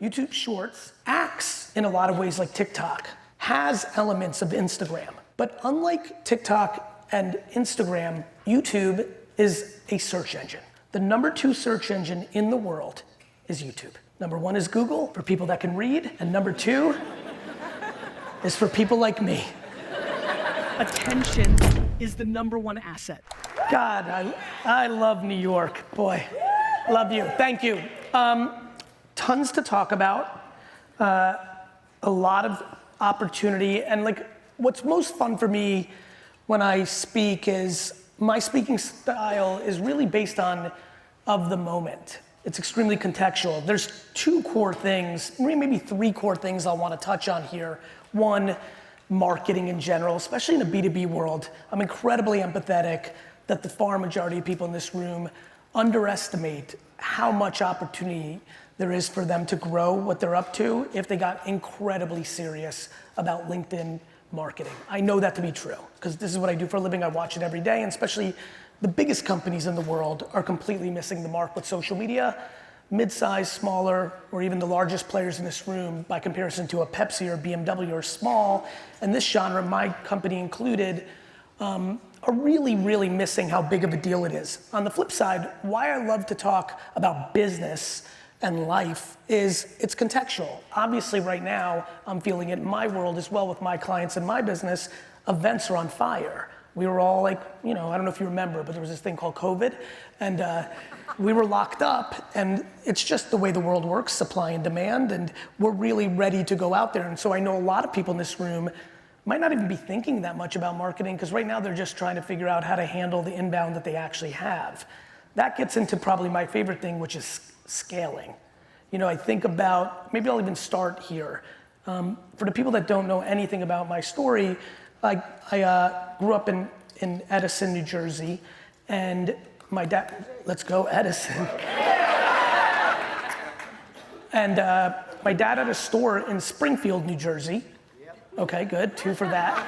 YouTube Shorts acts in a lot of ways like TikTok, has elements of Instagram. But unlike TikTok and Instagram, YouTube is a search engine. The number 2 search engine in the world is YouTube. Number 1 is Google, for people that can read, and number 2 is for people like me. Attention is the number 1 asset. God, I love New York, boy. Love you, thank you. Tons to talk about, a lot of opportunity, and like what's most fun for me when I speak is my speaking style is really based on of the moment. It's extremely contextual. There's 2 core things, maybe 3 core things I want to touch on here. 1, marketing in general, especially in the B2B world. I'm incredibly empathetic that the far majority of people in this room underestimate how much opportunity there is for them to grow what they're up to if they got incredibly serious about LinkedIn marketing. I know that to be true, because this is what I do for a living. I watch it every day, and especially the biggest companies in the world are completely missing the mark with social media. Mid-size, smaller, or even the largest players in this room, by comparison to a Pepsi or BMW, are small. And this genre, my company included, are really, really missing how big of a deal it is. On the flip side, why I love to talk about business and life is it's contextual. Obviously right now, I'm feeling it in my world as well with my clients and my business. Events are on fire. We were all like, I don't know if you remember, but there was this thing called COVID, and we were locked up, and it's just the way the world works, supply and demand, and we're really ready to go out there. And so I know a lot of people in this room might not even be thinking that much about marketing, because right now they're just trying to figure out how to handle the inbound that they actually have. That gets into probably my favorite thing, which is scaling. I think about, maybe I'll even start here. For the people that don't know anything about my story, I grew up in Edison, New Jersey, and my dad, let's go Edison. And my dad had a store in Springfield, New Jersey. Okay, good, 2 for that.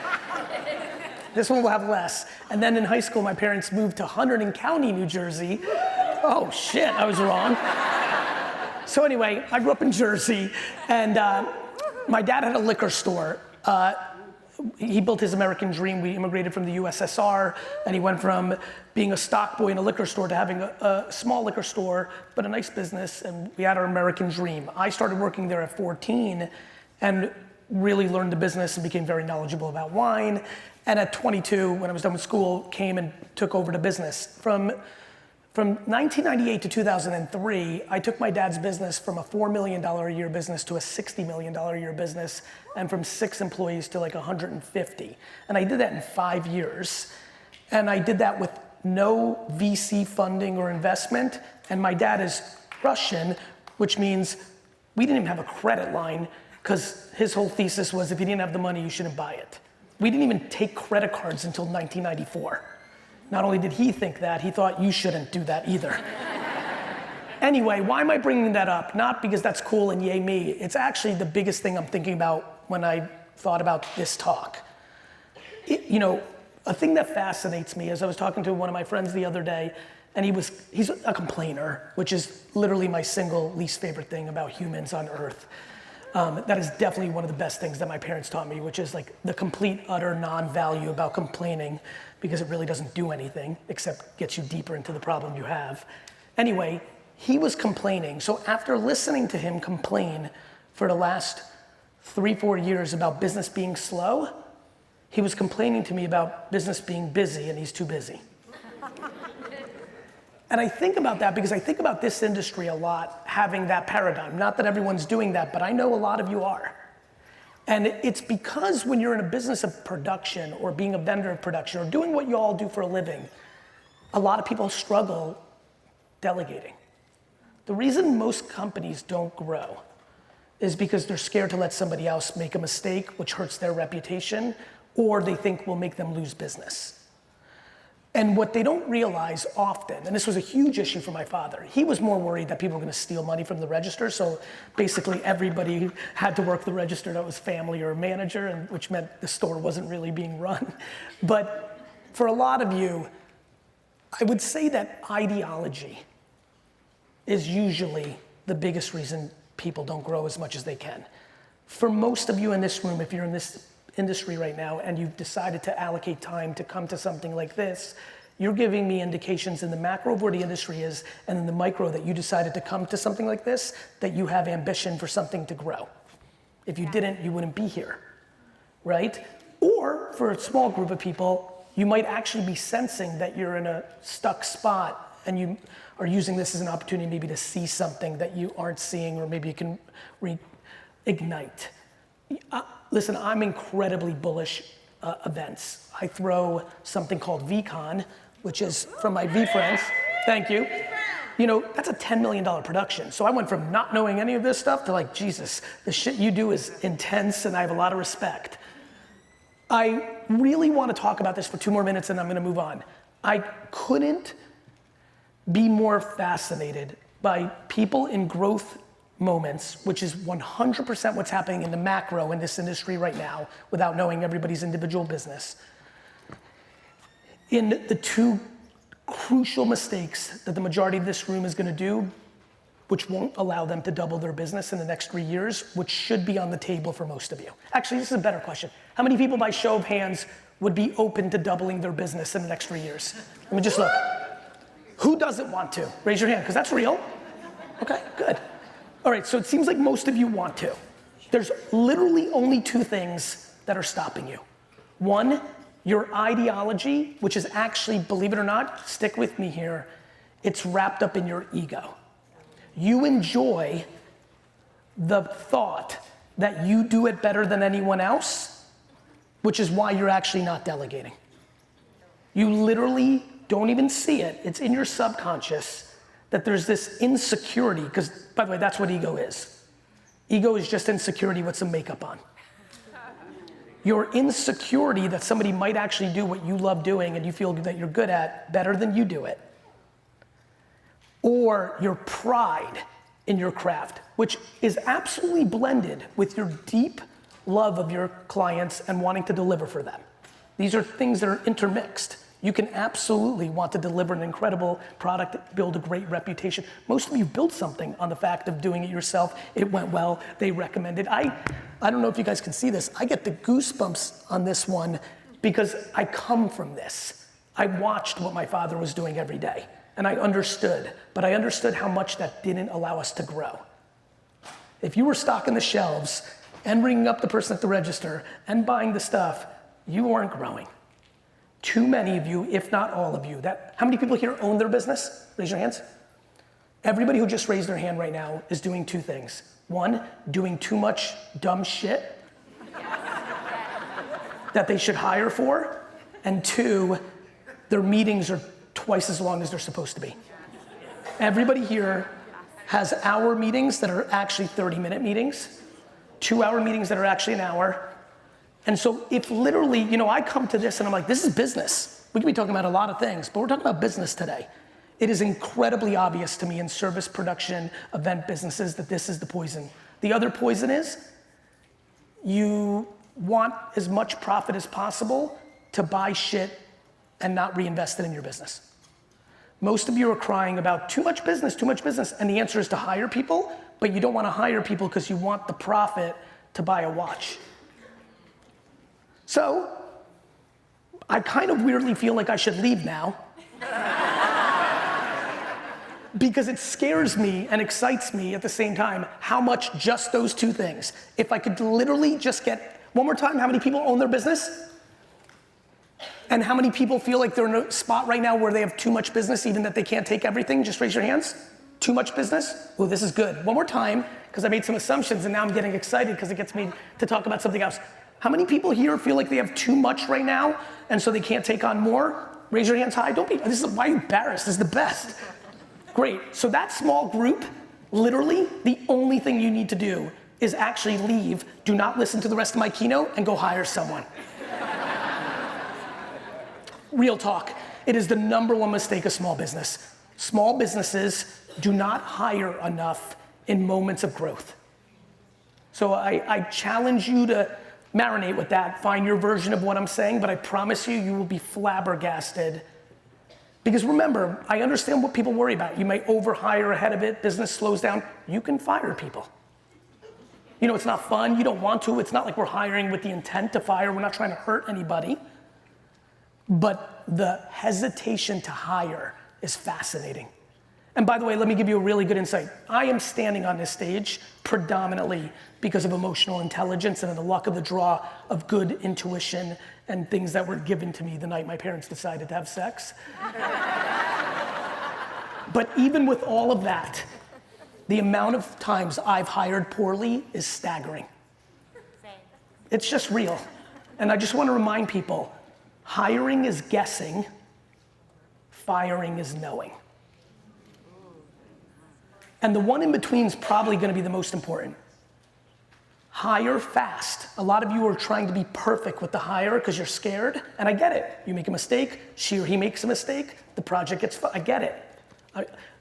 This one will have less. And then in high school, my parents moved to Hunterdon County, New Jersey. Oh shit, I was wrong. So anyway, I grew up in Jersey, and my dad had a liquor store. He built his American dream. We immigrated from the USSR, and he went from being a stock boy in a liquor store to having a small liquor store, but a nice business, and we had our American dream. I started working there at 14 and really learned the business and became very knowledgeable about wine. And at 22, when I was done with school, came and took over the business. From 1998 to 2003, I took my dad's business from a $4 million a year business to a $60 million a year business, and from 6 employees to like 150. And I did that in 5 years. And I did that with no VC funding or investment. And my dad is Russian, which means we didn't even have a credit line, because his whole thesis was if you didn't have the money, you shouldn't buy it. We didn't even take credit cards until 1994. Not only did he think that, he thought you shouldn't do that either. Anyway, why am I bringing that up? Not because that's cool and yay me. It's actually the biggest thing I'm thinking about when I thought about this talk. A thing that fascinates me is I was talking to one of my friends the other day, and he's a complainer, which is literally my single least favorite thing about humans on earth. That is definitely one of the best things that my parents taught me, which is like the complete utter non-value about complaining, because it really doesn't do anything except gets you deeper into the problem you have. Anyway, he was complaining. So after listening to him complain for the last 3-4 years about business being slow, he was complaining to me about business being busy, and he's too busy. And I think about that because I think about this industry a lot, having that paradigm. Not that everyone's doing that, but I know a lot of you are. And it's because when you're in a business of production or being a vendor of production or doing what you all do for a living, a lot of people struggle delegating. The reason most companies don't grow is because they're scared to let somebody else make a mistake, which hurts their reputation, or they think will make them lose business. And what they don't realize often, and this was a huge issue for my father, he was more worried that people were gonna steal money from the register, so basically everybody had to work the register that was family or manager, and which meant the store wasn't really being run. But for a lot of you, I would say that ideology is usually the biggest reason people don't grow as much as they can. For most of you in this room, if you're in this industry right now and you've decided to allocate time to come to something like this, you're giving me indications in the macro of where the industry is and in the micro that you decided to come to something like this, that you have ambition for something to grow. If you didn't, you wouldn't be here, right? Or for a small group of people, you might actually be sensing that you're in a stuck spot and you are using this as an opportunity maybe to see something that you aren't seeing, or maybe you can reignite. Listen, I'm incredibly bullish events. I throw something called VCon, which is from my V friends. Thank you. You know, that's a $10 million production. So I went from not knowing any of this stuff to like, Jesus, the shit you do is intense and I have a lot of respect. I really want to talk about this for 2 more minutes and I'm gonna move on. I couldn't be more fascinated by people in growth moments, which is 100% what's happening in the macro in this industry right now without knowing everybody's individual business. In the 2 crucial mistakes that the majority of this room is gonna do, which won't allow them to double their business in the next 3 years, which should be on the table for most of you. Actually, this is a better question. How many people by show of hands would be open to doubling their business in the next 3 years? Let me just look. Who doesn't want to? Raise your hand, because that's real. Okay, good. All right, so it seems like most of you want to. There's literally only 2 things that are stopping you. 1, your ideology, which is actually, believe it or not, stick with me here, it's wrapped up in your ego. You enjoy the thought that you do it better than anyone else, which is why you're actually not delegating. You literally don't even see it. It's in your subconscious that there's this insecurity, because by the way, that's what ego is. Ego is just insecurity with some makeup on. Your insecurity that somebody might actually do what you love doing and you feel that you're good at better than you do it. Or your pride in your craft, which is absolutely blended with your deep love of your clients and wanting to deliver for them. These are things that are intermixed. You can absolutely want to deliver an incredible product, build a great reputation. Most of you built something on the fact of doing it yourself. It went well, they recommended. I don't know if you guys can see this. I get the goosebumps on this one because I come from this. I watched what my father was doing every day and I understood, but I understood how much that didn't allow us to grow. If you were stocking the shelves and ringing up the person at the register and buying the stuff, you weren't growing. Too many of you, if not all of you, how many people here own their business? Raise your hands. Everybody who just raised their hand right now is doing 2 things. 1, doing too much dumb shit that they should hire for, and 2, their meetings are twice as long as they're supposed to be. Everybody here has hour meetings that are actually 30-minute meetings, 2-hour meetings that are actually an hour. And so if literally, you know, I come to this and I'm like, this is business. We could be talking about a lot of things, but we're talking about business today. It is incredibly obvious to me in service production, event businesses that this is the poison. The other poison is you want as much profit as possible to buy shit and not reinvest it in your business. Most of you are crying about too much business, and the answer is to hire people, but you don't want to hire people because you want the profit to buy a watch. So, I kind of weirdly feel like I should leave now because it scares me and excites me at the same time how much just those 2 things. If I could literally just get, one more time, how many people own their business? And how many people feel like they're in a spot right now where they have too much business even that they can't take everything? Just raise your hands. Too much business? Oh, this is good. One more time, because I made some assumptions and now I'm getting excited because it gets me to talk about something else. How many people here feel like they have too much right now and so they can't take on more? Raise your hands high. Don't be, why are you embarrassed? This is the best. Great, so that small group, literally the only thing you need to do is actually leave, do not listen to the rest of my keynote and go hire someone. Real talk, it is the #1 mistake of small business. Small businesses do not hire enough in moments of growth. So I challenge you to marinate with that, find your version of what I'm saying, but I promise you, you will be flabbergasted. Because remember, I understand what people worry about. You may overhire ahead of it, business slows down. You can fire people. You know, it's not fun, you don't want to, it's not like we're hiring with the intent to fire, we're not trying to hurt anybody. But the hesitation to hire is fascinating. And by the way, let me give you a really good insight. I am standing on this stage predominantly because of emotional intelligence and the luck of the draw of good intuition and things that were given to me the night my parents decided to have sex. But even with all of that, the amount of times I've hired poorly is staggering. Same. It's just real. And I just want to remind people, hiring is guessing, firing is knowing. And the one in between is probably gonna be the most important. Hire fast. A lot of you are trying to be perfect with the hire because you're scared, and I get it. You make a mistake, she or he makes a mistake, the project gets, I get it.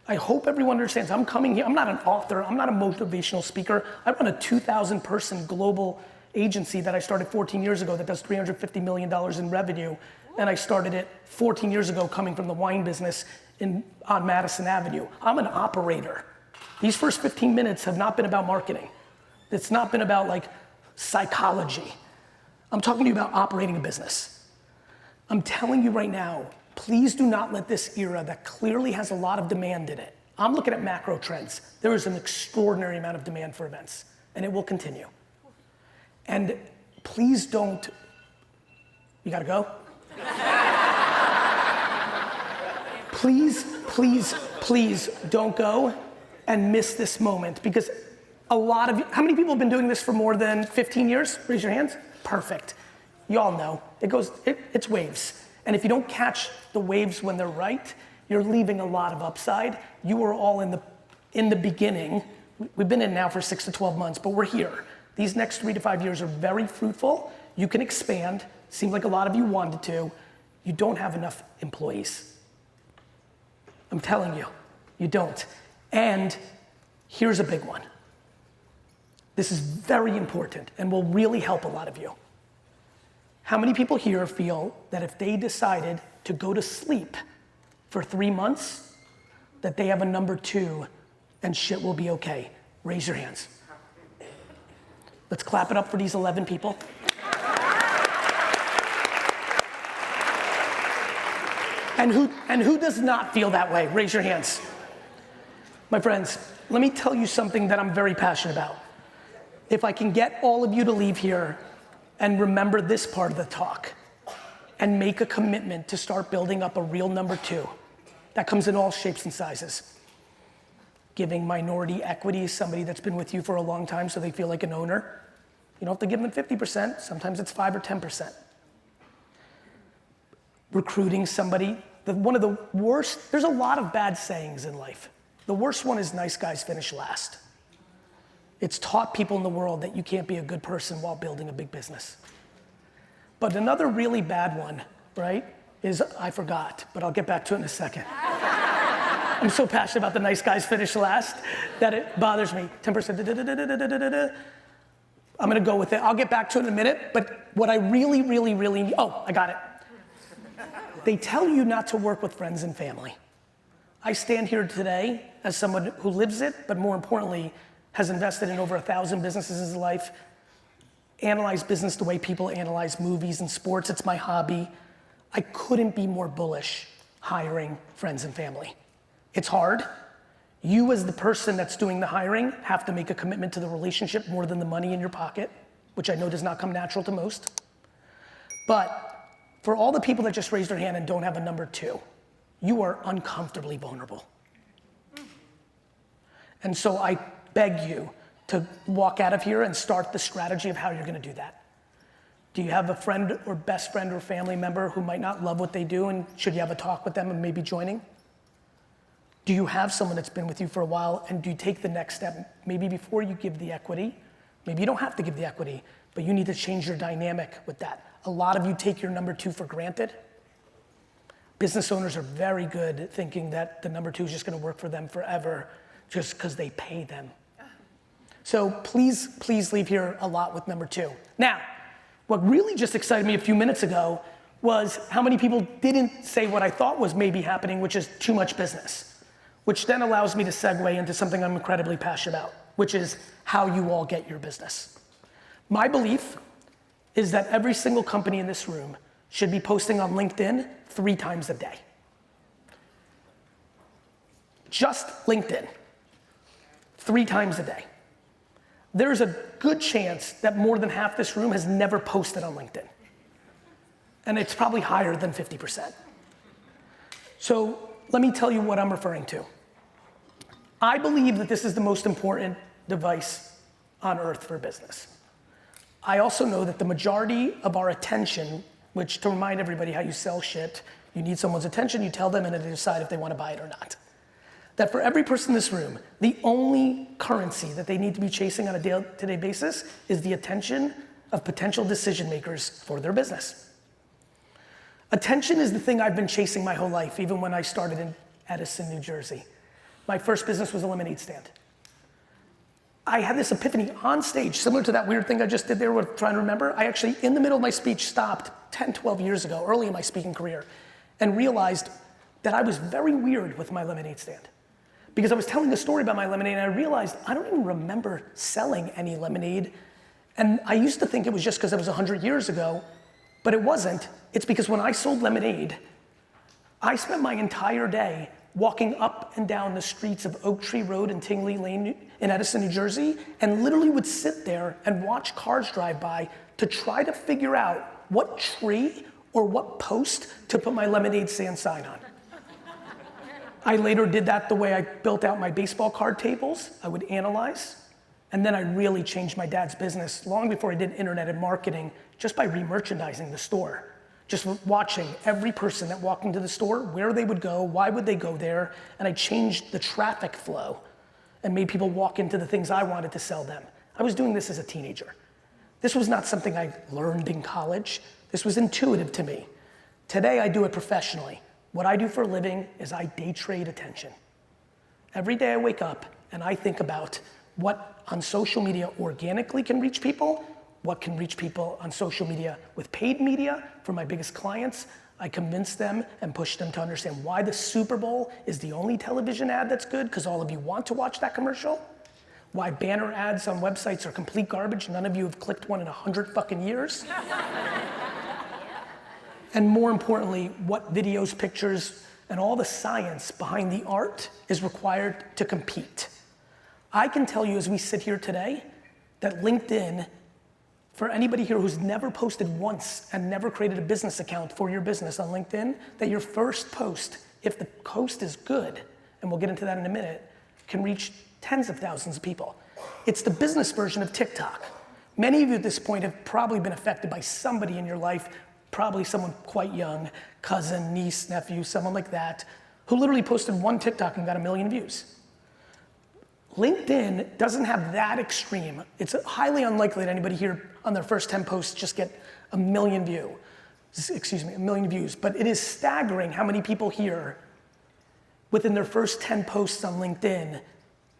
I hope everyone understands, I'm coming here, I'm not an author, I'm not a motivational speaker. I run a 2,000 person global agency that I started 14 years ago that does $350 million in revenue, and I started it 14 years ago coming from the wine business on Madison Avenue. I'm an operator. These first 15 minutes have not been about marketing. It's not been about like psychology. I'm talking to you about operating a business. I'm telling you right now, please do not let this era that clearly has a lot of demand in it. I'm looking at macro trends. There is an extraordinary amount of demand for events, and it will continue. And please don't, you gotta go? Please don't go and miss this moment, because a lot of you, how many people have been doing this for more than 15 years? Raise your hands. Perfect. You all know, it's waves. And if you don't catch the waves when they're right, you're leaving a lot of upside. You are all in the beginning. We've been in now for 6 to 12 months, but we're here. These next 3 to 5 years are very fruitful. You can expand. Seems like a lot of you wanted to. You don't have enough employees. I'm telling you, you don't. And here's a big one. This is very important and will really help a lot of you. How many people here feel that if they decided to go to sleep for 3 months, that they have a number 2 and shit will be okay? Raise your hands. Let's clap it up for these 11 people. And who does not feel that way? Raise your hands. My friends, let me tell you something that I'm very passionate about. If I can get all of you to leave here and remember this part of the talk and make a commitment to start building up a real number 2 that comes in all shapes and sizes. Giving minority equity, somebody that's been with you for a long time so they feel like an owner. You don't have to give them 50%, sometimes it's 5 or 10%. Recruiting somebody, one of the worst, there's a lot of bad sayings in life. The worst one is nice guys finish last. It's taught people in the world that you can't be a good person while building a big business. But another really bad one, right, is I forgot, but I'll get back to it in a second. I'm so passionate about the nice guys finish last that it bothers me. 10%, I'm gonna go with it. I'll get back to it in a minute, but what I really, oh, I got it. They tell you not to work with friends and family. I stand here today as someone who lives it, but more importantly, has invested in over 1,000 businesses in his life, analyzed business the way people analyze movies and sports. It's my hobby. I couldn't be more bullish hiring friends and family. It's hard. You as the person that's doing the hiring have to make a commitment to the relationship more than the money in your pocket, which I know does not come natural to most. But for all the people that just raised their hand and don't have a number 2, you are uncomfortably vulnerable. And so I beg you to walk out of here and start the strategy of how you're gonna do that. Do you have a friend or best friend or family member who might not love what they do, and should you have a talk with them and maybe joining? Do you have someone that's been with you for a while, and do you take the next step? Maybe before you give the equity, maybe you don't have to give the equity, but you need to change your dynamic with that. A lot of you take your number 2 for granted. Business owners are very good at thinking that the number 2 is just gonna work for them forever just because they pay them. So please leave here a lot with number 2. Now, what really just excited me a few minutes ago was how many people didn't say what I thought was maybe happening, which is too much business, which then allows me to segue into something I'm incredibly passionate about. which is how you all get your business. My belief is that every single company in this room should be posting on LinkedIn 3 times a day. Just LinkedIn, 3 times a day. There's a good chance that more than half this room has never posted on LinkedIn. And it's probably higher than 50%. So let me tell you what I'm referring to. I believe that this is the most important device on earth for business. I also know that the majority of our attention, which to remind everybody how you sell shit, you need someone's attention, you tell them and then they decide if they want to buy it or not. That for every person in this room, the only currency that they need to be chasing on a day-to-day basis is the attention of potential decision makers for their business. Attention is the thing I've been chasing my whole life, even when I started in Edison, New Jersey. My first business was a lemonade stand. I had this epiphany on stage, similar to that weird thing I just did there with trying to remember. I actually, in the middle of my speech, stopped 10, 12 years ago, early in my speaking career, and realized that I was very weird with my lemonade stand. Because I was telling a story about my lemonade and I realized I don't even remember selling any lemonade. And I used to think it was just because it was 100 years ago, but it wasn't. It's because when I sold lemonade, I spent my entire day walking up and down the streets of Oak Tree Road and Tingley Lane in Edison, New Jersey, and literally would sit there and watch cars drive by to try to figure out what tree or what post to put my lemonade stand sign on. I later did that the way I built out my baseball card tables. I would analyze, and then I really changed my dad's business long before I did internet and marketing, just by re-merchandising the store. Just watching every person that walked into the store, where they would go, why would they go there, and I changed the traffic flow and made people walk into the things I wanted to sell them. I was doing this as a teenager. This was not something I learned in college. This was intuitive to me. Today I do it professionally. What I do for a living is I day trade attention. Every day I wake up and I think about what on social media organically can reach people, what can reach people on social media with paid media. For my biggest clients, I convince them and push them to understand why the Super Bowl is the only television ad that's good, because all of you want to watch that commercial. Why banner ads on websites are complete garbage. None of you have clicked one in 100 fucking years. And more importantly, what videos, pictures, and all the science behind the art is required to compete. I can tell you as we sit here today that LinkedIn, for anybody here who's never posted once and never created a business account for your business on LinkedIn, that your first post, if the post is good, and we'll get into that in a minute, can reach tens of thousands of people. It's the business version of TikTok. Many of you at this point have probably been affected by somebody in your life, probably someone quite young, cousin, niece, nephew, someone like that, who literally posted one TikTok and got 1 million views. LinkedIn doesn't have that extreme. It's highly unlikely that anybody here on their first 10 posts just get 1 million views. But it is staggering how many people here within their first 10 posts on LinkedIn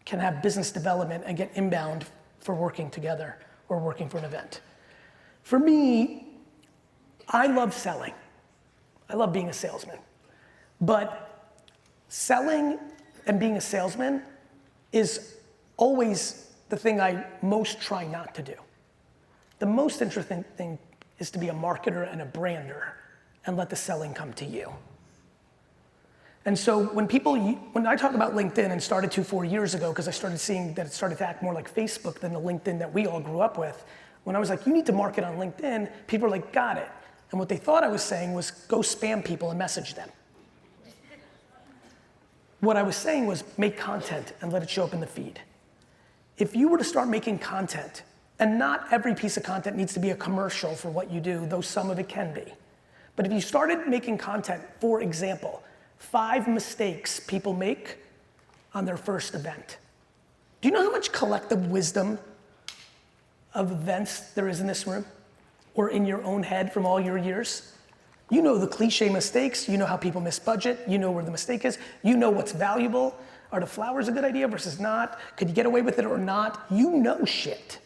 can have business development and get inbound for working together or working for an event. For me, I love selling. I love being a salesman. But selling and being a salesman is always the thing I most try not to do. The most interesting thing is to be a marketer and a brander and let the selling come to you. And so when I talk about LinkedIn and started 4 years ago, because I started seeing that it started to act more like Facebook than the LinkedIn that we all grew up with, when I was like, you need to market on LinkedIn, people were like, got it. And what they thought I was saying was go spam people and message them. What I was saying was make content and let it show up in the feed. If you were to start making content, and not every piece of content needs to be a commercial for what you do, though some of it can be. But if you started making content, for example, 5 mistakes people make on their first event. Do you know how much collective wisdom of events there is in this room? Or in your own head from all your years? You know the cliche mistakes, you know how people miss budget, you know where the mistake is, you know what's valuable. Are the flowers a good idea versus not? Could you get away with it or not? You know shit.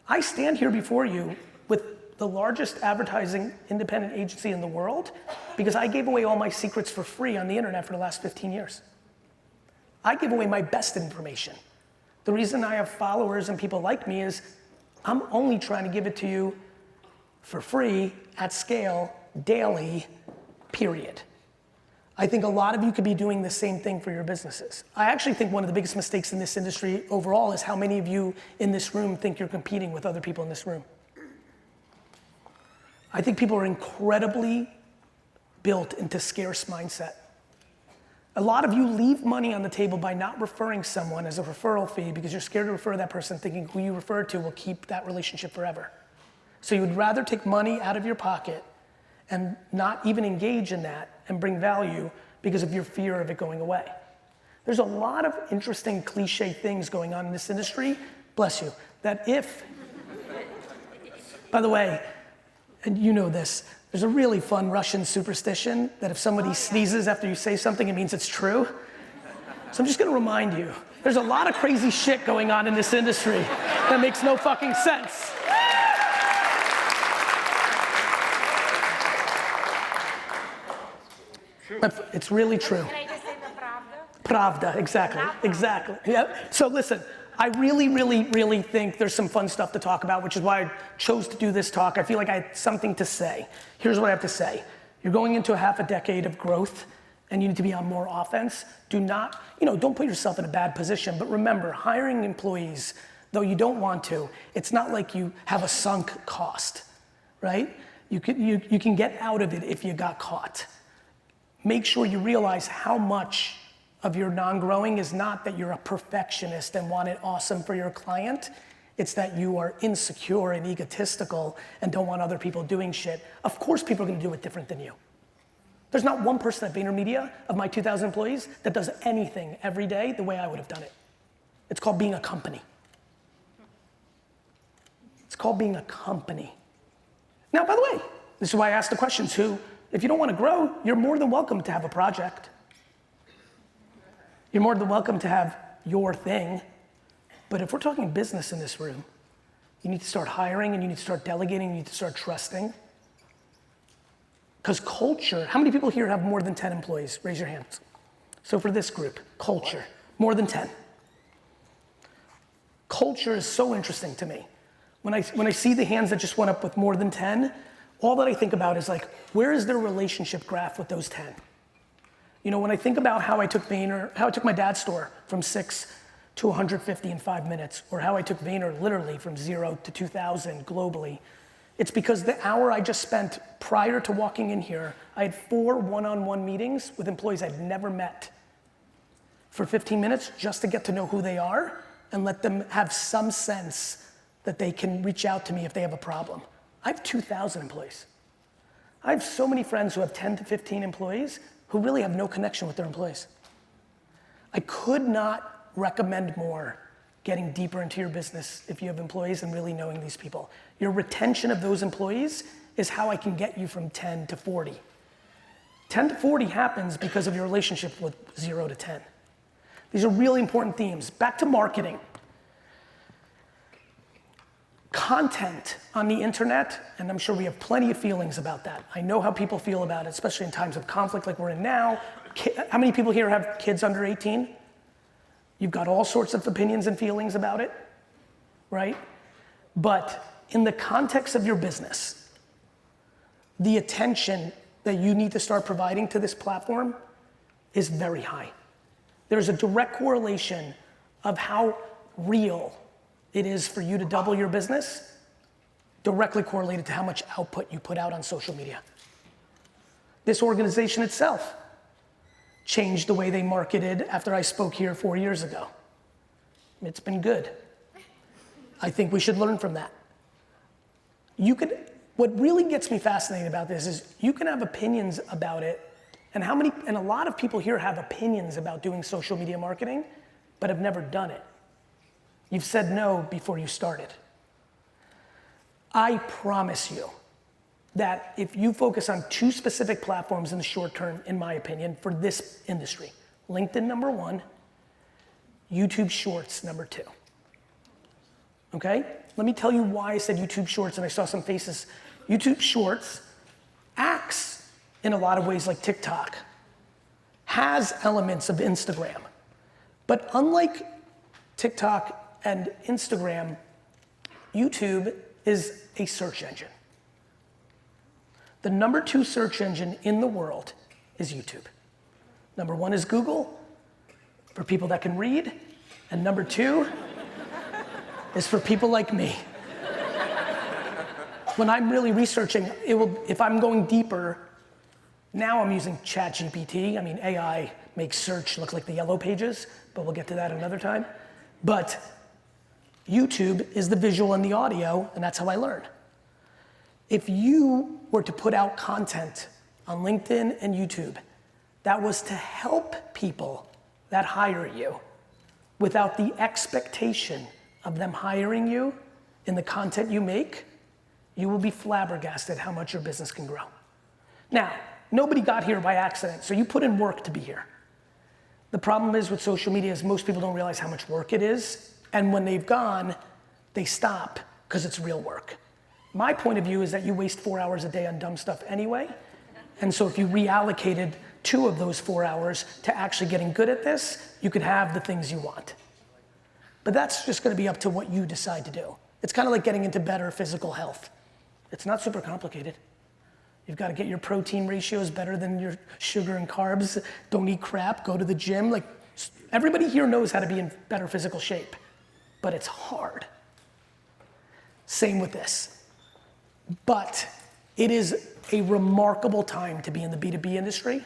I stand here before you with the largest advertising independent agency in the world because I gave away all my secrets for free on the internet for the last 15 years. I give away my best information. The reason I have followers and people like me is I'm only trying to give it to you for free, at scale, daily, period. I think a lot of you could be doing the same thing for your businesses. I actually think one of the biggest mistakes in this industry overall is how many of you in this room think you're competing with other people in this room. I think people are incredibly built into scarce mindset. A lot of you leave money on the table by not referring someone as a referral fee because you're scared to refer that person thinking who you refer to will keep that relationship forever. So you would rather take money out of your pocket and not even engage in that and bring value because of your fear of it going away. There's a lot of interesting cliche things going on in this industry, bless you, that if, by the way, and you know this, there's a really fun Russian superstition that if somebody sneezes after you say something, it means it's true. So I'm just gonna remind you, there's a lot of crazy shit going on in this industry that makes no fucking sense. It's really true. Can I just say the Pravda, exactly, exactly. Yeah. So listen, I really think there's some fun stuff to talk about, which is why I chose to do this talk. I feel like I had something to say. Here's what I have to say. You're going into a half a decade of growth and you need to be on more offense. Do not, don't put yourself in a bad position, but remember, hiring employees, though you don't want to, it's not like you have a sunk cost, right? You can get out of it if you got caught. Make sure you realize how much of your non-growing is not that you're a perfectionist and want it awesome for your client. It's that you are insecure and egotistical and don't want other people doing shit. Of course people are gonna do it different than you. There's not one person at VaynerMedia of my 2,000 employees that does anything every day the way I would have done it. It's called being a company. It's called being a company. Now, by the way, this is why I asked the questions if you don't want to grow, you're more than welcome to have a project. You're more than welcome to have your thing. But if we're talking business in this room, you need to start hiring and you need to start delegating, you need to start trusting. Because culture, how many people here have more than 10 employees? Raise your hands. So for this group, culture, more than 10. Culture is so interesting to me. When I see the hands that just went up with more than 10, all that I think about is like, where is their relationship graph with those 10? When I think about how I took my dad's store from 6 to 150 in 5 minutes, or how I took Vayner literally from 0 to 2,000 globally, it's because the hour I just spent prior to walking in here, I had 4 one-on-one meetings with employees I'd never met for 15 minutes just to get to know who they are and let them have some sense that they can reach out to me if they have a problem. I have 2,000 employees. I have so many friends who have 10 to 15 employees who really have no connection with their employees. I could not recommend more getting deeper into your business if you have employees and really knowing these people. Your retention of those employees is how I can get you from 10 to 40. 10 to 40 happens because of your relationship with 0 to 10. These are really important themes. Back to marketing. Content on the internet, and I'm sure we have plenty of feelings about that. I know how people feel about it, especially in times of conflict like we're in now. How many people here have kids under 18? You've got all sorts of opinions and feelings about it, right? But in the context of your business, the attention that you need to start providing to this platform is very high. There's a direct correlation of how real it is for you to double your business, directly correlated to how much output you put out on social media. This organization itself changed the way they marketed after I spoke here 4 years ago. It's been good. I think we should learn from that. What really gets me fascinated about this is you can have opinions about it, and a lot of people here have opinions about doing social media marketing, but have never done it. You've said no before you started. I promise you that if you focus on 2 specific platforms in the short term, in my opinion, for this industry, LinkedIn number 1, YouTube Shorts number 2. Okay? Let me tell you why I said YouTube Shorts and I saw some faces. YouTube Shorts acts in a lot of ways like TikTok, has elements of Instagram, but unlike TikTok and Instagram, YouTube is a search engine. The number 2 search engine in the world is YouTube. Number 1 is Google, for people that can read, and number 2 is for people like me. When I'm really researching, if I'm going deeper, now I'm using ChatGPT. I mean, AI makes search look like the yellow pages, but we'll get to that another time. But YouTube is the visual and the audio, and that's how I learn. If you were to put out content on LinkedIn and YouTube that was to help people that hire you without the expectation of them hiring you in the content you make, you will be flabbergasted how much your business can grow. Now, nobody got here by accident, so you put in work to be here. The problem is with social media is most people don't realize how much work it is, and when they've gone, they stop because it's real work. My point of view is that you waste 4 hours a day on dumb stuff anyway, and so if you reallocated 2 of those 4 hours to actually getting good at this, you could have the things you want. But that's just gonna be up to what you decide to do. It's kind of like getting into better physical health. It's not super complicated. You've got to get your protein ratios better than your sugar and carbs. Don't eat crap, go to the gym. Like, everybody here knows how to be in better physical shape, but it's hard. Same with this. But it is a remarkable time to be in the B2B industry,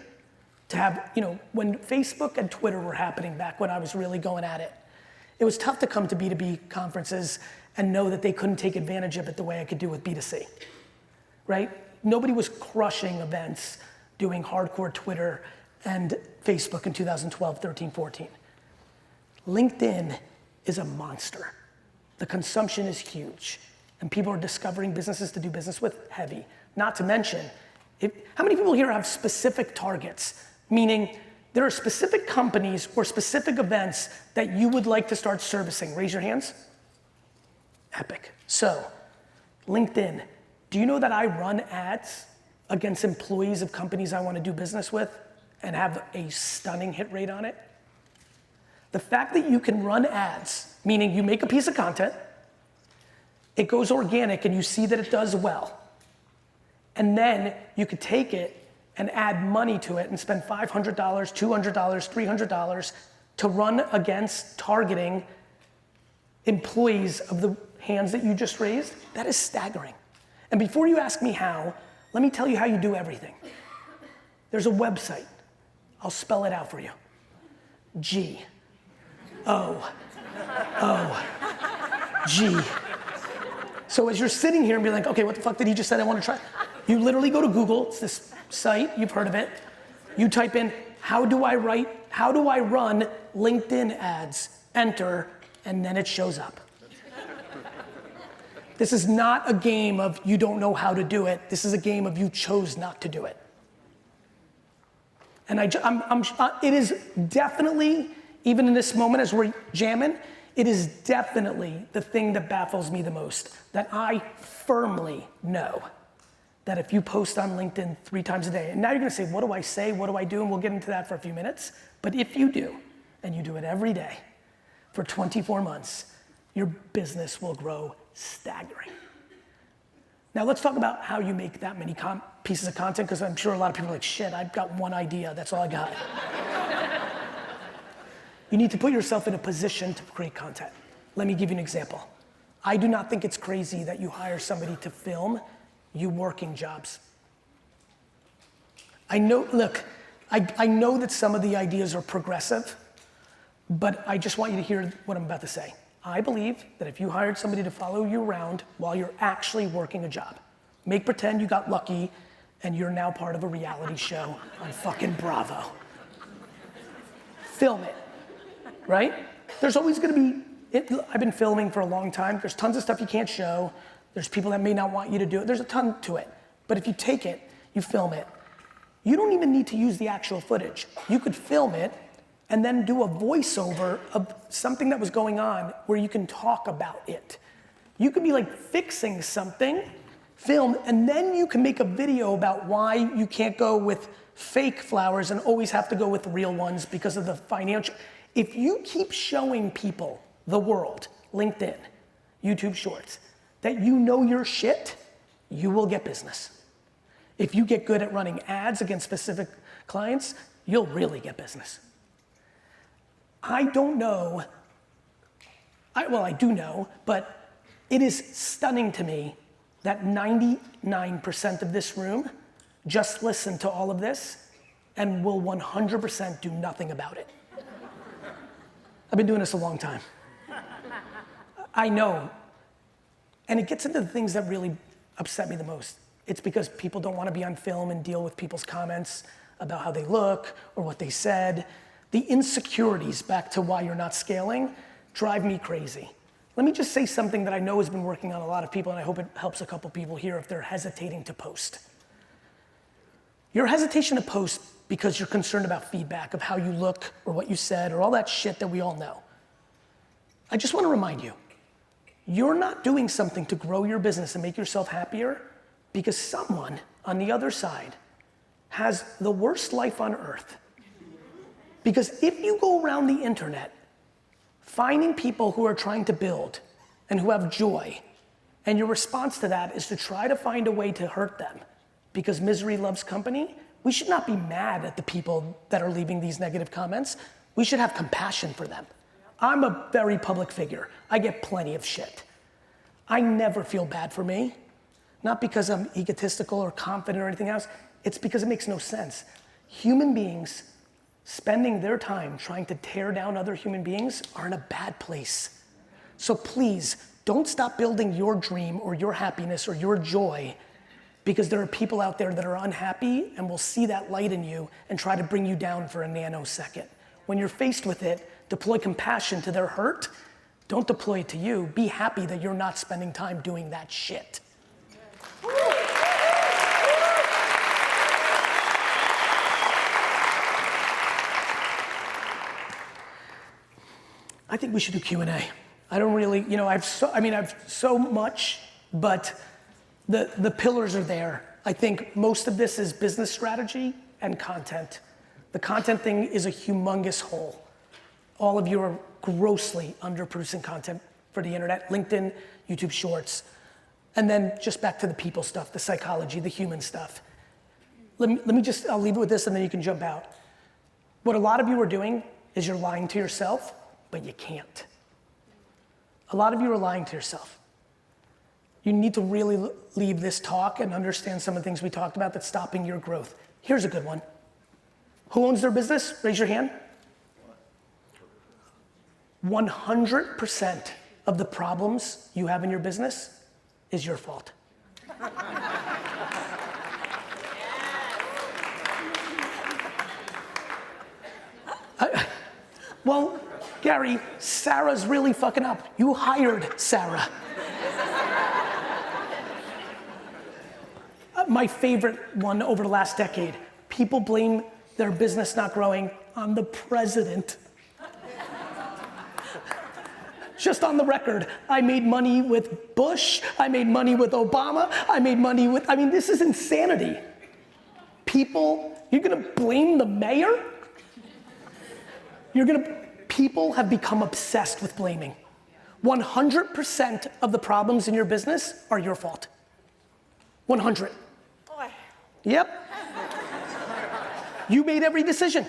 to have, when Facebook and Twitter were happening back when I was really going at it, it was tough to come to B2B conferences and know that they couldn't take advantage of it the way I could do with B2C, right? Nobody was crushing events, doing hardcore Twitter and Facebook in 2012, 13, 14. LinkedIn is a monster. The consumption is huge, and people are discovering businesses to do business with heavy. Not to mention, how many people here have specific targets? Meaning, there are specific companies or specific events that you would like to start servicing. Raise your hands. Epic. So, LinkedIn, do you know that I run ads against employees of companies I want to do business with and have a stunning hit rate on it? The fact that you can run ads, meaning you make a piece of content, it goes organic and you see that it does well, and then you could take it and add money to it and spend $500, $200, $300 to run against targeting employees of the hands that you just raised, that is staggering. And before you ask me how, let me tell you how you do everything. There's a website. I'll spell it out for you. G-O-O-G. So as you're sitting here and be like, okay, what the fuck did he just say I want to try? You literally go to Google, it's this site, you've heard of it. You type in, how do I run LinkedIn ads? Enter, and then it shows up. This is not a game of you don't know how to do it. This is a game of you chose not to do it. And it is definitely, even in this moment as we're jamming, it is definitely the thing that baffles me the most, that I firmly know that if you post on LinkedIn 3 times a day, and now you're gonna say, what do I say, what do I do? And we'll get into that for a few minutes. But if you do, and you do it every day for 24 months, your business will grow staggering. Now let's talk about how you make that many pieces of content, because I'm sure a lot of people are like, shit, I've got one idea, that's all I got. You need to put yourself in a position to create content. Let me give you an example. I do not think it's crazy that you hire somebody to film you working jobs. I know, look, I know that some of the ideas are progressive, but I just want you to hear what I'm about to say. I believe that if you hired somebody to follow you around while you're actually working a job, make pretend you got lucky and you're now part of a reality show on fucking Bravo. Film it, right? There's always gonna be, I've been filming for a long time. There's tons of stuff you can't show. There's people that may not want you to do it. There's a ton to it. But if you take it, you film it, you don't even need to use the actual footage. You could film it and then do a voiceover of something that was going on where you can talk about it. You could be like fixing something, film, and then you can make a video about why you can't go with fake flowers and always have to go with real ones because of the financial. If you keep showing people the world, LinkedIn, YouTube Shorts, that you know your shit, you will get business. If you get good at running ads against specific clients, you'll really get business. I don't know, I do know, but it is stunning to me that 99% of this room just listen to all of this and will 100% do nothing about it. I've been doing this a long time. I know. And it gets into the things that really upset me the most. It's because people don't want to be on film and deal with people's comments about how they look or what they said. The insecurities, back to why you're not scaling, drive me crazy. Let me just say something that I know has been working on a lot of people, and I hope it helps a couple people here if they're hesitating to post. Your hesitation to post because you're concerned about feedback of how you look or what you said or all that shit that we all know. I just want to remind you, you're not doing something to grow your business and make yourself happier because someone on the other side has the worst life on earth. Because if you go around the internet finding people who are trying to build and who have joy, and your response to that is to try to find a way to hurt them because misery loves company, we should not be mad at the people that are leaving these negative comments. We should have compassion for them. I'm a very public figure. I get plenty of shit. I never feel bad for me. Not because I'm egotistical or confident or anything else. It's because it makes no sense. Human beings spending their time trying to tear down other human beings are in a bad place. So please, don't stop building your dream or your happiness or your joy because there are people out there that are unhappy and will see that light in you and try to bring you down for a nanosecond. When you're faced with it, deploy compassion to their hurt. Don't deploy it to you. Be happy that you're not spending time doing that shit. I think we should do Q&A. I don't really, I've so much, but the pillars are there. I think most of this is business strategy and content. The content thing is a humongous hole. All of you are grossly underproducing content for the internet, LinkedIn, YouTube Shorts. And then just back to the people stuff, the psychology, the human stuff. I'll leave it with this and then you can jump out. What a lot of you are doing is you're lying to yourself, but you can't. A lot of you are lying to yourself. You need to really leave this talk and understand some of the things we talked about that's stopping your growth. Here's a good one. Who owns their business? Raise your hand. 100% of the problems you have in your business is your fault. Well, Gary, Sarah's really fucking up. You hired Sarah. My favorite one over the last decade, people blame their business not growing on the president. Just on the record, I made money with Bush, I made money with Obama, this is insanity. People, you're gonna blame the mayor? People have become obsessed with blaming. 100% of the problems in your business are your fault. 100. Boy. Yep. You made every decision.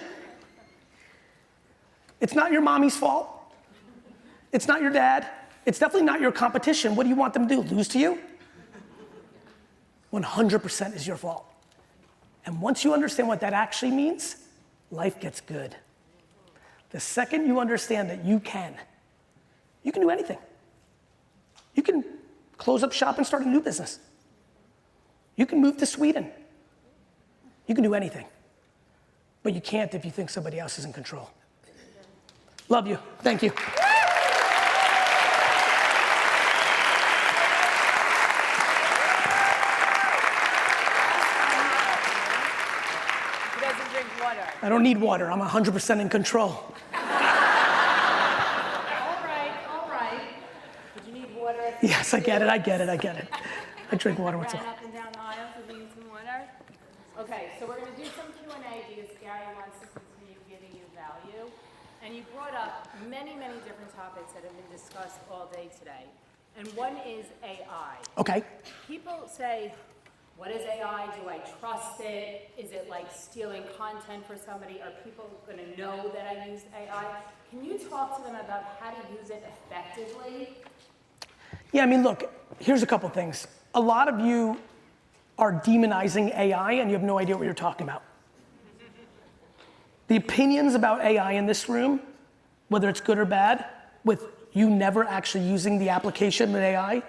It's not your mommy's fault. It's not your dad. It's definitely not your competition. What do you want them to do, lose to you? 100% is your fault. And once you understand what that actually means, life gets good. The second you understand that you can do anything. You can close up shop and start a new business. You can move to Sweden. You can do anything. But you can't if you think somebody else is in control. Love you. Thank you. I don't need water. I'm 100% in control. All right. Did you need water? Yes, I get it. I drink water once in a while. Up and down the aisle to need some water. Okay, so we're going to do some Q&A because Gary wants to continue giving you value. and you brought up many, many different topics that have been discussed all day today. And one is AI. Okay. People say, what is AI? Do I trust it? Is it like stealing content for somebody? Are people going to know that I used AI? Can you talk to them about how to use it effectively? Yeah, I mean, look, here's a couple things. A lot of you are demonizing AI and you have no idea what you're talking about. The opinions about AI in this room, whether it's good or bad, with you never actually using the application with AI,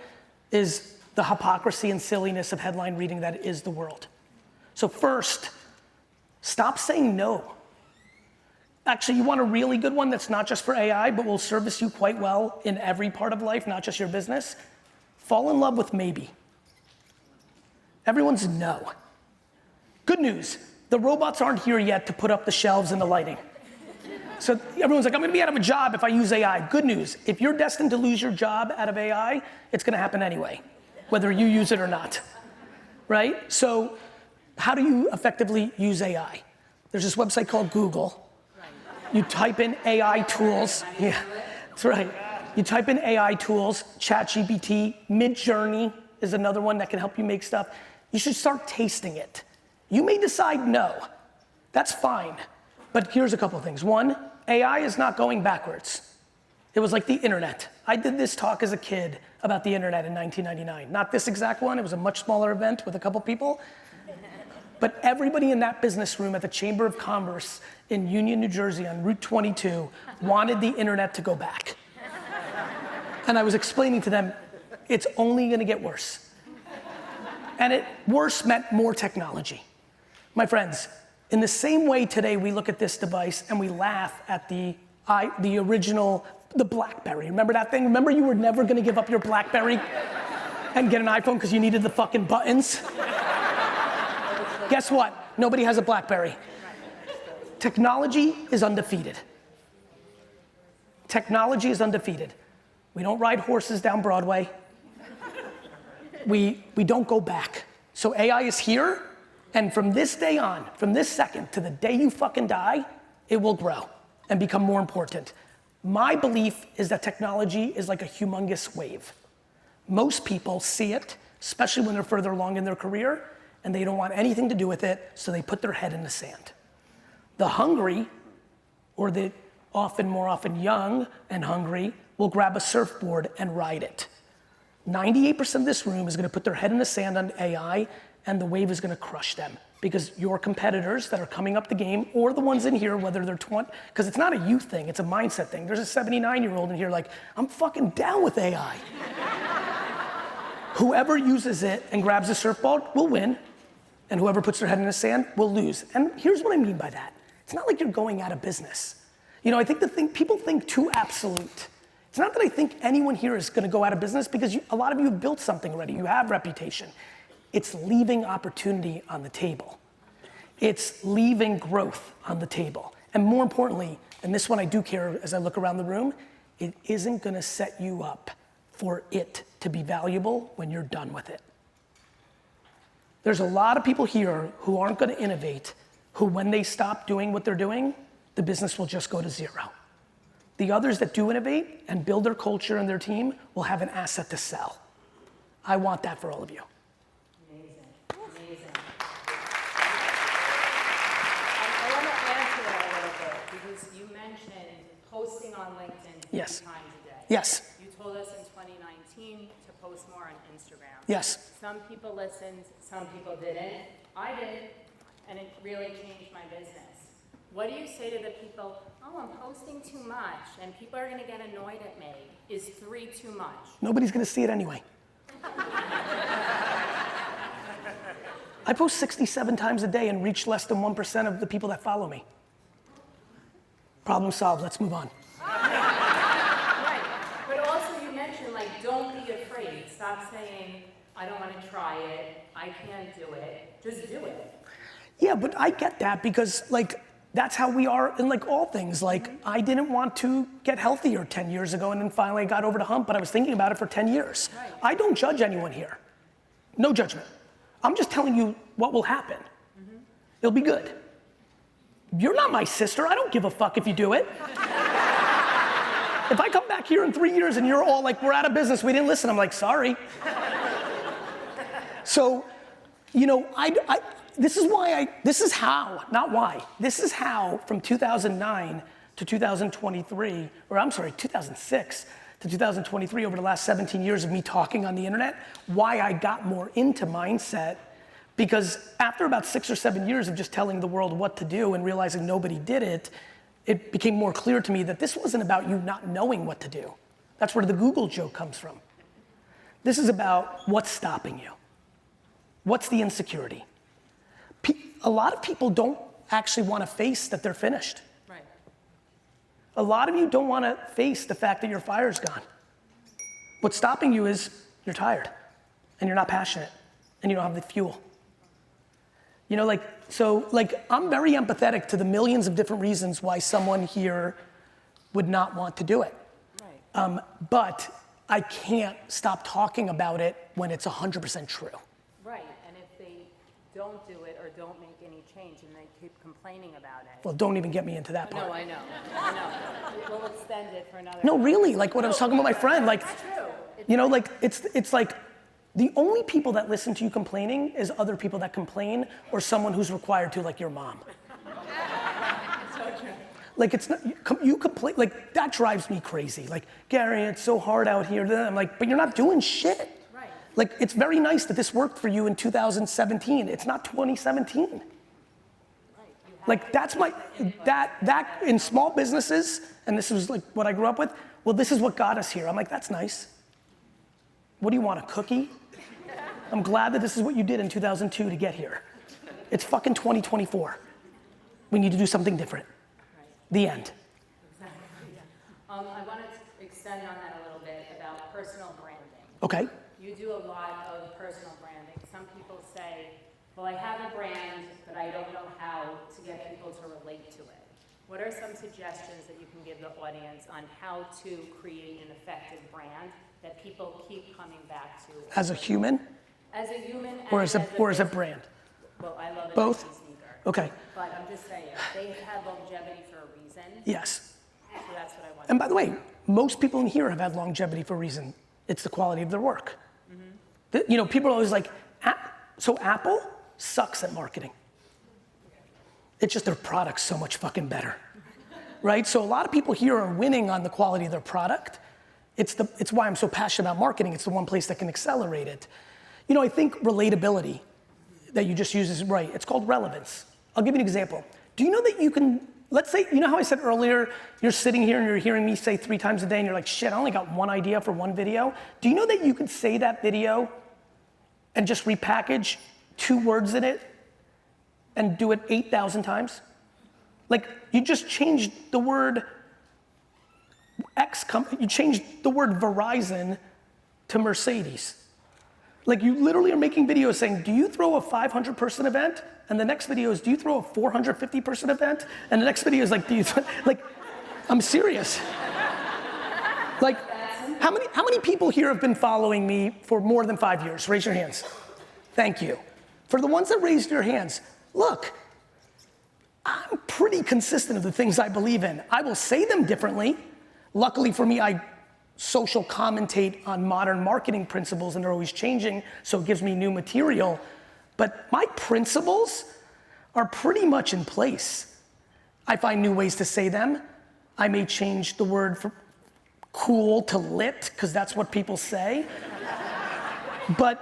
is the hypocrisy and silliness of headline reading that is the world. So first, stop saying no. Actually, you want a really good one that's not just for AI, but will service you quite well in every part of life, not just your business? Fall in love with maybe. Everyone's no. Good news, the robots aren't here yet to put up the shelves and the lighting. So everyone's like, I'm gonna be out of a job if I use AI. Good news, if you're destined to lose your job out of AI, it's gonna happen anyway, whether you use it or not, right? So how do you effectively use AI? There's this website called Google. You type in AI tools. Yeah, that's right. You type in AI tools, ChatGPT, Midjourney is another one that can help you make stuff. You should start tasting it. You may decide no, that's fine. But here's a couple of things. One, AI is not going backwards. It was like the internet. I did this talk as a kid about the internet in 1999. Not this exact one, it was a much smaller event with a couple people. But everybody in that business room at the Chamber of Commerce in Union, New Jersey on Route 22 wanted the internet to go back. And I was explaining to them, it's only gonna get worse. And worse meant more technology. My friends, in the same way today we look at this device and we laugh at the original, the BlackBerry. Remember that thing? Remember you were never gonna give up your BlackBerry and get an iPhone because you needed the fucking buttons? Guess what? Nobody has a BlackBerry. Technology is undefeated. Technology is undefeated. We don't ride horses down Broadway. We don't go back. So AI is here, and from this day on, from this second to the day you fucking die, it will grow and become more important. My belief is that technology is like a humongous wave. Most people see it, especially when they're further along in their career, and they don't want anything to do with it, so they put their head in the sand. The hungry, or the more often young and hungry, will grab a surfboard and ride it. 98% of this room is gonna put their head in the sand on AI, and the wave is gonna crush them. Because your competitors that are coming up the game, or the ones in here, whether they're 20, because it's not a youth thing, it's a mindset thing. There's a 79-year-old in here like, I'm fucking down with AI. Whoever uses it and grabs a surfboard will win, and whoever puts their head in the sand will lose. And here's what I mean by that. It's not like you're going out of business. You know, I think people think too absolute. It's not that I think anyone here is gonna go out of business because a lot of you have built something already, you have reputation. It's leaving opportunity on the table. It's leaving growth on the table. And more importantly, and this one I do care as I look around the room, it isn't gonna set you up for it to be valuable when you're done with it. There's a lot of people here who aren't gonna innovate, who when they stop doing what they're doing, the business will just go to zero. The others that do innovate and build their culture and their team will have an asset to sell. I want that for all of you. Amazing, amazing. I want to add to that a little bit because you mentioned posting on LinkedIn 50 Yes. times a day. Yes. You told us in 2019 to post more on Instagram. Yes. Some people listened, some people didn't. I did, and it really changed my business. What do you say to the people, oh, I'm posting too much, and people are gonna get annoyed at me. Is 3 too much? Nobody's gonna see it anyway. I post 67 times a day and reach less than 1% of the people that follow me. Problem solved, let's move on. Right, but also you mentioned like, don't be afraid. Stop saying, I don't wanna try it, I can't do it, just do it. Yeah, but I get that because like, that's how we are in like all things. Like I didn't want to get healthier 10 years ago and then finally I got over the hump, but I was thinking about it for 10 years. Right. I don't judge anyone here. No judgment. I'm just telling you what will happen. It'll be good. You're not my sister, I don't give a fuck if you do it. If I come back here in 3 years and you're all like, we're out of business, we didn't listen, I'm like, sorry. So, you know, this is how, not why, this is how from 2009 to 2023, or I'm sorry, 2006 to 2023, over the last 17 years of me talking on the internet, why I got more into mindset, because after about 6 or 7 years of just telling the world what to do and realizing nobody did it, it became more clear to me that this wasn't about you not knowing what to do. That's where the Google joke comes from. This is about what's stopping you. What's the insecurity? A lot of people don't actually want to face that they're finished. Right. A lot of you don't want to face the fact that your fire's gone. What's stopping you is you're tired and you're not passionate and you don't have the fuel. You know, I'm very empathetic to the millions of different reasons why someone here would not want to do it. Right. But I can't stop talking about it when it's 100% true. Right, and if they don't do it or don't make any change and they keep complaining about it. Well, don't even get me into that part. No, I know. We'll extend it for another. No, really, like what I was talking about my friend, like, It's true. you know, like it's like the only people that listen to you complaining is other people that complain or someone who's required to, like your mom. So true. Like it's not, you complain, like that drives me crazy. Like, Gary, it's so hard out here. I'm like, but you're not doing shit. Right. Like, it's very nice that this worked for you in 2017. It's not 2017. Like that's that in small businesses, and this was like what I grew up with, well, this is what got us here. I'm like, that's nice. What do you want, a cookie? I'm glad that this is what you did in 2002 to get here. It's fucking 2024. We need to do something different. Right. The end. Exactly. I wanted to extend on that a little bit about personal branding. Okay. You do a lot of personal branding. Some people say, well, I have a brand, but I don't know how to get people to relate to it. What are some suggestions that you can give the audience on how to create an effective brand that people keep coming back to? As a human? As a human Or and as a brand? Well, I love a Both? Nike sneaker. Okay. But I'm just saying, they've had longevity for a reason. Yes. So that's what I want. And by the way, most people in here have had longevity for a reason. It's the quality of their work. You know, people are always like, so Apple sucks at marketing. It's just their product's so much fucking better, right? So a lot of people here are winning on the quality of their product. It's why I'm so passionate about marketing. It's the one place that can accelerate it. You know, I think relatability that you just used is right. It's called relevance. I'll give you an example. Do you know that you can, let's say, you know how I said earlier, you're sitting here and you're hearing me say 3 times a day and you're like, shit, I only got one idea for one video. Do you know that you could say that video and just repackage 2 words in it and do it 8,000 times? Like, you just changed the word you changed the word Verizon to Mercedes. Like, you literally are making videos saying, do you throw a 500 person event? And the next video is, do you throw a 450 person event? And the next video is like, like, I'm serious. Like, how many people here have been following me for more than 5 years? Raise your hands. Thank you. For the ones that raised your hands, look, I'm pretty consistent of the things I believe in. I will say them differently. Luckily for me, I social commentate on modern marketing principles and they're always changing, so it gives me new material. But my principles are pretty much in place. I find new ways to say them. I may change the word from cool to lit, because that's what people say. But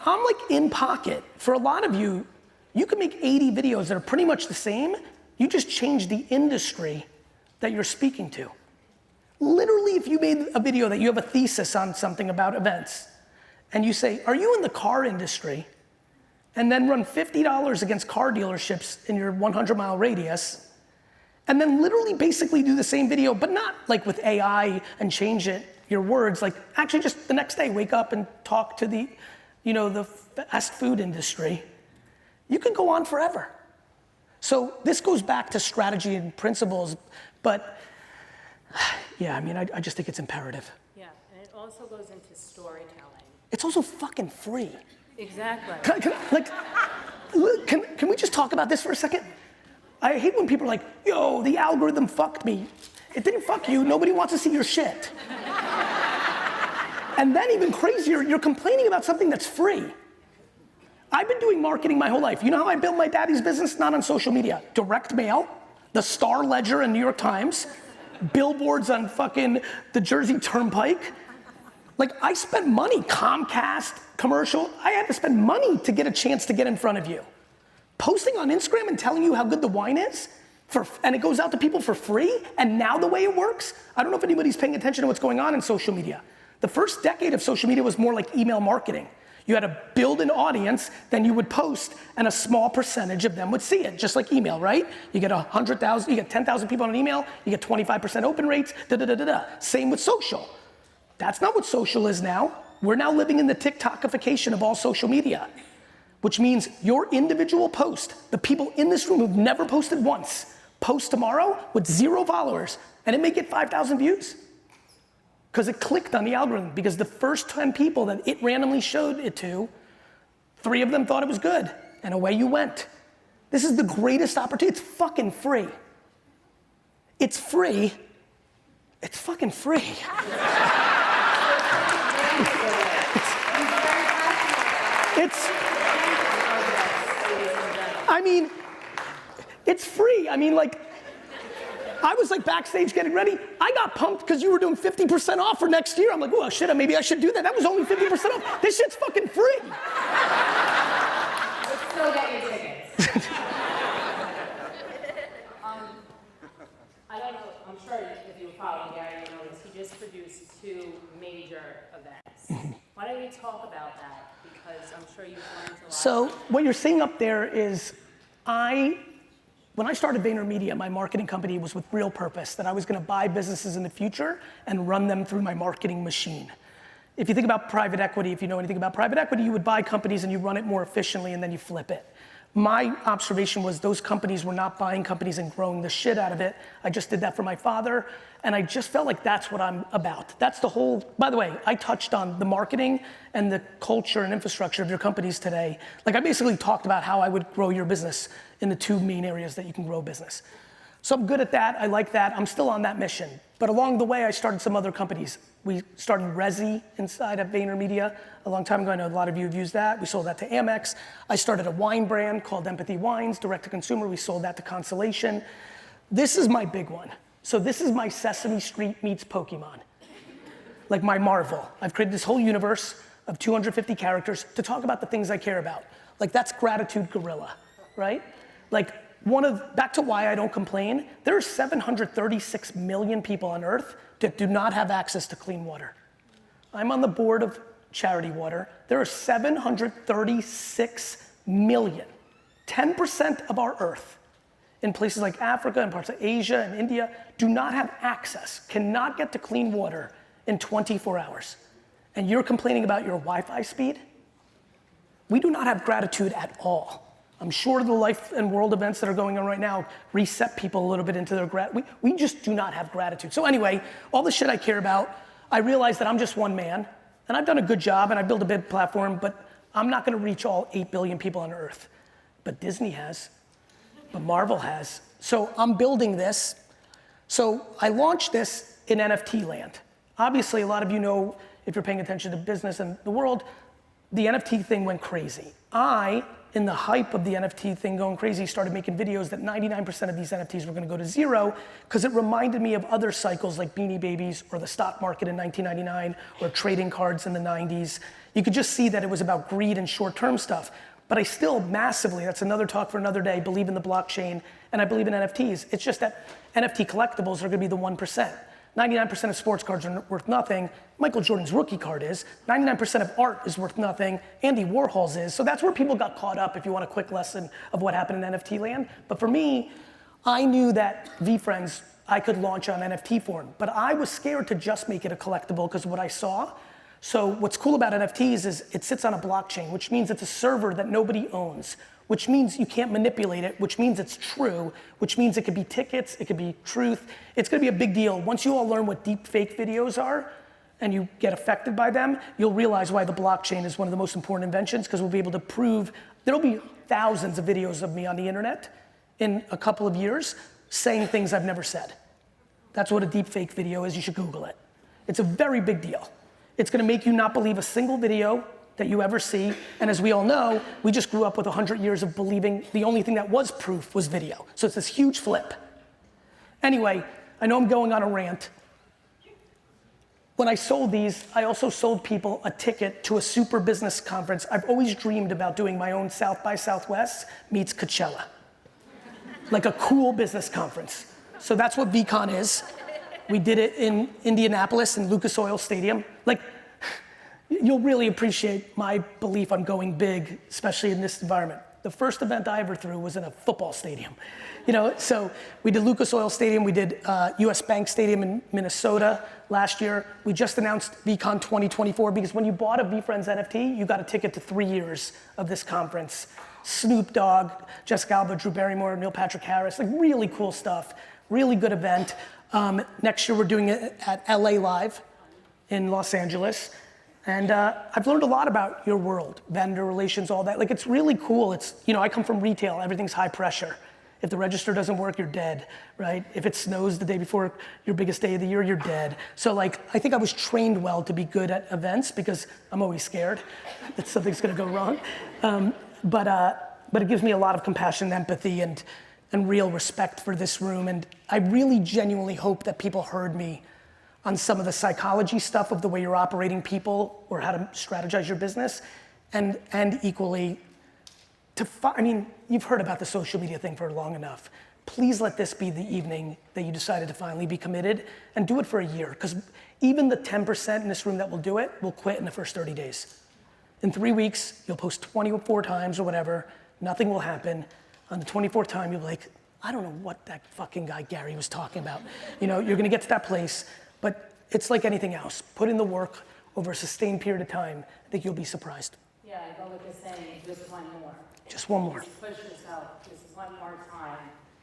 I'm like in pocket. For a lot of you, you can make 80 videos that are pretty much the same. You just change the industry that you're speaking to. Literally, if you made a video that you have a thesis on something about events, and you say, are you in the car industry? And then run $50 against car dealerships in your 100-mile radius, and then literally basically do the same video, but not like with AI and change it, your words, like actually just the next day, wake up and talk to the, you know, the fast food industry. You can go on forever. So this goes back to strategy and principles, but yeah, I mean, I just think it's imperative. Yeah, and it also goes into storytelling. It's also fucking free. Exactly. Can we just talk about this for a second? I hate when people are like, yo, the algorithm fucked me. It didn't fuck you. Nobody wants to see your shit. And then even crazier, you're complaining about something that's free. I've been doing marketing my whole life. You know how I built my daddy's business? Not on social media. Direct mail, the Star Ledger and New York Times, billboards on fucking the Jersey Turnpike. Like, I spent money, Comcast, commercial. I had to spend money to get a chance to get in front of you. Posting on Instagram and telling you how good the wine is, and it goes out to people for free, and now the way it works, I don't know if anybody's paying attention to what's going on in social media. The first decade of social media was more like email marketing. You had to build an audience, then you would post, and a small percentage of them would see it, just like email, right? You get 100,000, you get 10,000 people on an email, you get 25% open rates, Same with social. That's not what social is now. We're now living in the TikTokification of all social media, which means your individual post, the people in this room who've never posted once, post tomorrow with 0 followers, and it may get 5,000 views. Because it clicked on the algorithm, because the first 10 people that it randomly showed it to, 3 of them thought it was good, and away you went. This is the greatest opportunity. It's fucking free. It's free. It's fucking free. It's free. I mean, like, I was like backstage getting ready. I got pumped because you were doing 50% off for next year. I'm like, oh shit, maybe I should do that. That was only 50% off. This shit's fucking free. Let's still get your tickets. I don't know, I'm sure if you were following Gary, you noticed he just produced 2 major events. Why don't you talk about that? Because I'm sure you've learned a lot. So what you're seeing up there is when I started VaynerMedia, my marketing company was with real purpose, that I was gonna buy businesses in the future and run them through my marketing machine. If you think about private equity, if you know anything about private equity, you would buy companies and you run it more efficiently and then you flip it. My observation was those companies were not buying companies and growing the shit out of it. I just did that for my father, and I just felt like that's what I'm about. That's the whole, by the way, I touched on the marketing and the culture and infrastructure of your companies today. Like, I basically talked about how I would grow your business in the 2 main areas that you can grow business. So I'm good at that, I like that, I'm still on that mission. But along the way, I started some other companies. We started Resi inside of VaynerMedia a long time ago. I know a lot of you have used that. We sold that to Amex. I started a wine brand called Empathy Wines, direct to consumer. We sold that to Constellation. This is my big one. So this is my Sesame Street meets Pokemon. Like my Marvel. I've created this whole universe of 250 characters to talk about the things I care about. Like, that's Gratitude Gorilla, right? Like, back to why I don't complain, there are 736 million people on Earth that do not have access to clean water. I'm on the board of Charity Water. There are 736 million, 10% of our Earth, in places like Africa and parts of Asia and India, do not have access, cannot get to clean water in 24 hours. And you're complaining about your Wi-Fi speed? We do not have gratitude at all. I'm sure the life and world events that are going on right now reset people a little bit into their gratitude. We just do not have gratitude. So anyway, all the shit I care about, I realize that I'm just one man, and I've done a good job, and I built a big platform, but I'm not gonna reach all 8 billion people on Earth. But Disney has, but Marvel has. So I'm building this. So I launched this in NFT land. Obviously, a lot of you know, if you're paying attention to business and the world, the NFT thing went crazy. In the hype of the NFT thing going crazy, started making videos that 99% of these NFTs were gonna go to 0, because it reminded me of other cycles like Beanie Babies or the stock market in 1999 or trading cards in the 90s. You could just see that it was about greed and short-term stuff. But I still massively, that's another talk for another day, believe in the blockchain, and I believe in NFTs. It's just that NFT collectibles are gonna be the 1%. 99% of sports cards are worth nothing. Michael Jordan's rookie card is. 99% of art is worth nothing. Andy Warhol's is. So that's where people got caught up, if you want a quick lesson of what happened in NFT land. But for me, I knew that VeeFriends, I could launch on NFT form. But I was scared to just make it a collectible because of what I saw. So what's cool about NFTs is it sits on a blockchain, which means it's a server that nobody owns, which means you can't manipulate it, which means it's true, which means it could be tickets, it could be truth. It's gonna be a big deal. Once you all learn what deep fake videos are and you get affected by them, you'll realize why the blockchain is one of the most important inventions, because we'll be able to prove, there'll be thousands of videos of me on the internet in a couple of years saying things I've never said. That's what a deep fake video is. You should Google it. It's a very big deal. It's gonna make you not believe a single video that you ever see. And as we all know, we just grew up with 100 years of believing the only thing that was proof was video. So it's this huge flip. Anyway, I know I'm going on a rant. When I sold these, I also sold people a ticket to a super business conference. I've always dreamed about doing my own South by Southwest meets Coachella. Like a cool business conference. So that's what VCon is. We did it in Indianapolis in Lucas Oil Stadium. Like, you'll really appreciate my belief on going big, especially in this environment. The first event I ever threw was in a football stadium. So we did Lucas Oil Stadium, we did US Bank Stadium in Minnesota last year. We just announced VCon 2024 because when you bought a VFriends NFT, you got a ticket to 3 years of this conference. Snoop Dogg, Jessica Alba, Drew Barrymore, Neil Patrick Harris, like really cool stuff, really good event. Next year we're doing it at LA Live in Los Angeles. And I've learned a lot about your world, vendor relations, all that. Like it's really cool. I come from retail, everything's high pressure. If the register doesn't work, you're dead, right? If it snows the day before your biggest day of the year, you're dead. So like, I think I was trained well to be good at events because I'm always scared that something's gonna go wrong. But it gives me a lot of compassion and empathy and real respect for this room. And I really genuinely hope that people heard me on some of the psychology stuff of the way you're operating people or how to strategize your business, and equally, you've heard about the social media thing for long enough. Please let this be the evening that you decided to finally be committed, and do it for a year, because even the 10% in this room that will do it will quit in the first 30 days. In 3 weeks, you'll post 24 times or whatever, nothing will happen. On the 24th time, you'll be like, I don't know what that fucking guy Gary was talking about. You're gonna get to that place. But it's like anything else. Put in the work over a sustained period of time. I think you'll be surprised. Yeah, I go with the saying, just one more. Just one more. Just push yourself, just one more time,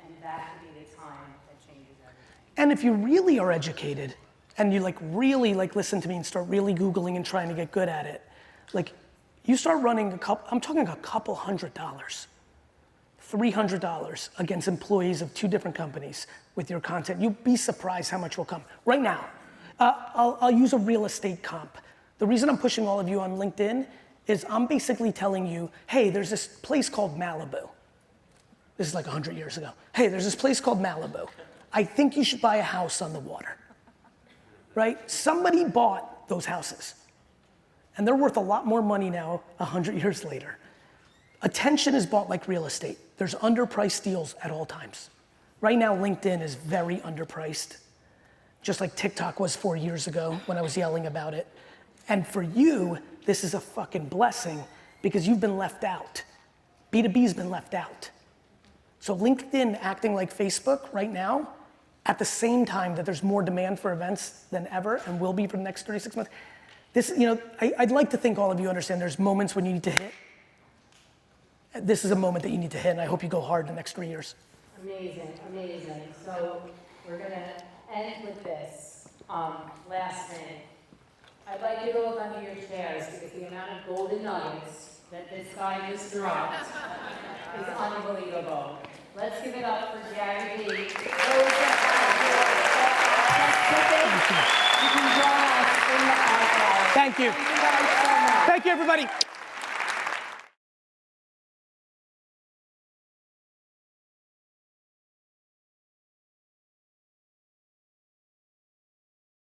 and that could be the time that changes everything. And if you really are educated, and you really listen to me and start really Googling and trying to get good at it, you start running I'm talking a couple $100, $300 against employees of 2 different companies with your content. You'll be surprised how much will come. Right now, I'll use a real estate comp. The reason I'm pushing all of you on LinkedIn is I'm basically telling you, hey, there's this place called Malibu. This is like 100 years ago. Hey, there's this place called Malibu. I think you should buy a house on the water, right? Somebody bought those houses, and they're worth a lot more money now 100 years later. Attention is bought like real estate. There's underpriced deals at all times. Right now, LinkedIn is very underpriced, just like TikTok was 4 years ago when I was yelling about it. And for you, this is a fucking blessing because you've been left out. B2B's been left out. So LinkedIn acting like Facebook right now, at the same time that there's more demand for events than ever and will be for the next 36 months. I'd like to think all of you understand there's moments when you need to hit. This is a moment that you need to hit, and I hope you go hard the next 3 years. Amazing, amazing. So we're gonna end with this. Last thing. I'd like you to look under your chairs because the amount of golden nuggets that this guy just dropped is unbelievable. Let's give it up for GaryVee. Those that have your tickets, you can join us in the archive. Thank you. Thank you guys so much. Thank you, everybody.